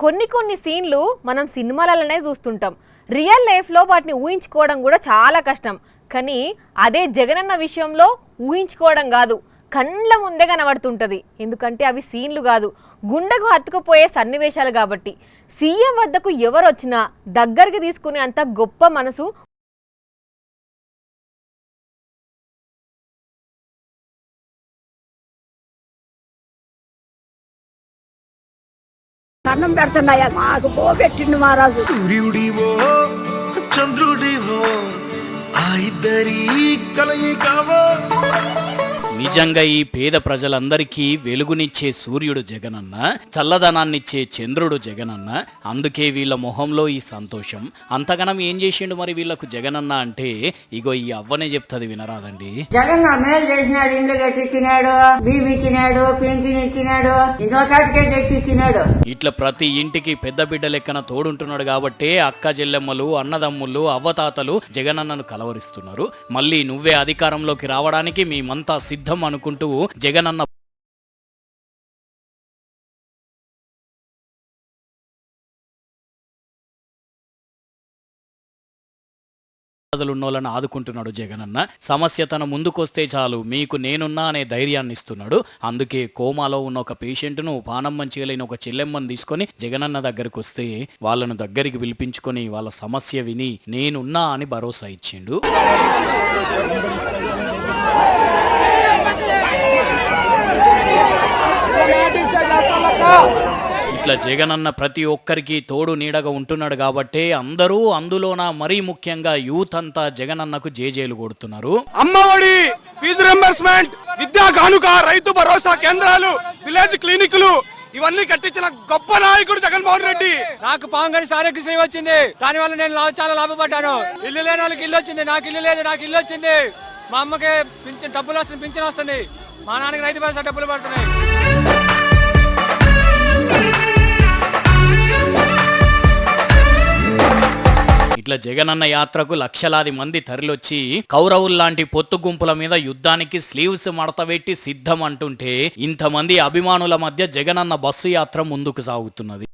కొన్ని సీన్లు మనం సినిమాలలోనే చూస్తుంటాం. రియల్ లైఫ్లో వాటిని ఊహించుకోవడం కూడా చాలా కష్టం. కానీ అదే జగనన్న విషయంలో ఊహించుకోవడం కాదు, కళ్ళ ముందే కనబడుతుంటుంది. ఎందుకంటే అవి సీన్లు కాదు, గుండెకు హత్తుకుపోయే సన్నివేశాలు. కాబట్టి సీఎం వద్దకు ఎవరు వచ్చినా దగ్గరికి తీసుకునే అంత గొప్ప మనసు అన్నం పెడుతున్నాయా మాకు పోబెట్టిండు మహారాజు. సూర్యుడివో చంద్రుడివో ఆ ఇద్దరి కలయికవో. నిజంగా ఈ పేద ప్రజలందరికీ వెలుగునిచ్చే సూర్యుడు జగనన్న, చల్లదనాన్నిచ్చే చంద్రుడు జగనన్న. అందుకే వీళ్ళ మొహంలో ఈ సంతోషం. అంతగనం ఏం చేసిండు మరి వీళ్ళకు జగనన్న అంటే ఇగో ఈ అవ్వనే చెప్తుంది, వినరాదండి. జగన్ మేలు చేసినాడు, ఇండ్లు కట్టించినాడు, భీమి ఇచ్చినాడు, పెన్షన్ ఇచ్చినాడు, ఇంట్లో కాటికే తెచ్చిచ్చినాడు. ఇట్లా ప్రతి ఇంటికి పెద్ద బిడ్డ లెక్కన తోడుంటున్నాడు కాబట్టే అక్క చెల్లెమ్మలు, అన్నదమ్ములు, అవ్వతాతలు జగనన్నను కలవరిస్తున్నారు. మళ్ళీ నువ్వే అధికారంలోకి రావడానికి మేమంతా సిద్ధం అనుకుంటూ జగనన్న ఉన్నోళ్ళని ఆదుకుంటున్నాడు జగనన్న. సమస్య తన ముందుకొస్తే చాలు మీకు నేనున్నా అనే ధైర్యాన్ని ఇస్తున్నాడు. అందుకే కోమాలో ఉన్న ఒక పేషెంట్ను, పానం మంచిగా లేని ఒక చెల్లెమ్మని తీసుకొని జగనన్న దగ్గరికి వస్తే వాళ్ళను దగ్గరికి పిలిపించుకొని వాళ్ళ సమస్య విని నేనున్నా అని భరోసా ఇచ్చిండు. ఇట్లా జగనన్న ప్రతి ఒక్కరికి తోడు నీడగా ఉంటున్నాడు కాబట్టి అందరూ, అందులోన మరీ ముఖ్యంగా యూత్ అంతా జగనన్నకు జేజేలు కొడుతున్నారు. అమ్మఒడి, ఫీజు రింబర్స్మెంట్, విద్యా కానుక, రైతు భరోసా కేంద్రాలు, విలేజ్ క్లినిక్లు ఇవన్నీ కట్టించిన గొప్ప నాయకుడు జగన్మోహన్ రెడ్డి. నాకు పాంగని ఆరోగ్యశ్రీ వచ్చింది, దాని వల్ల నేను చాలా లాభపడ్డాను. ఇల్లు లేని వాళ్ళకి ఇల్లు వచ్చింది, నాకు ఇల్లు లేదు, నాకు ఇల్లు వచ్చింది. మా అమ్మకి డబ్బులు వస్తుంది, పింఛన్ వస్తుంది, మా నాన్నకి రైతు భరోసా డబ్బులు పడుతున్నాయి. ఇట్లా జగనన్న యాత్రకు లక్షలాది మంది తరలొచ్చి కౌరవుల్లాంటి పొత్తు గుంపుల మీద యుద్ధానికి స్లీవ్స్ మడతబెట్టి సిద్ధం అంటుంటే ఇంతమంది అభిమానుల మధ్య జగనన్న బస్సు యాత్ర ముందుకు సాగుతున్నది.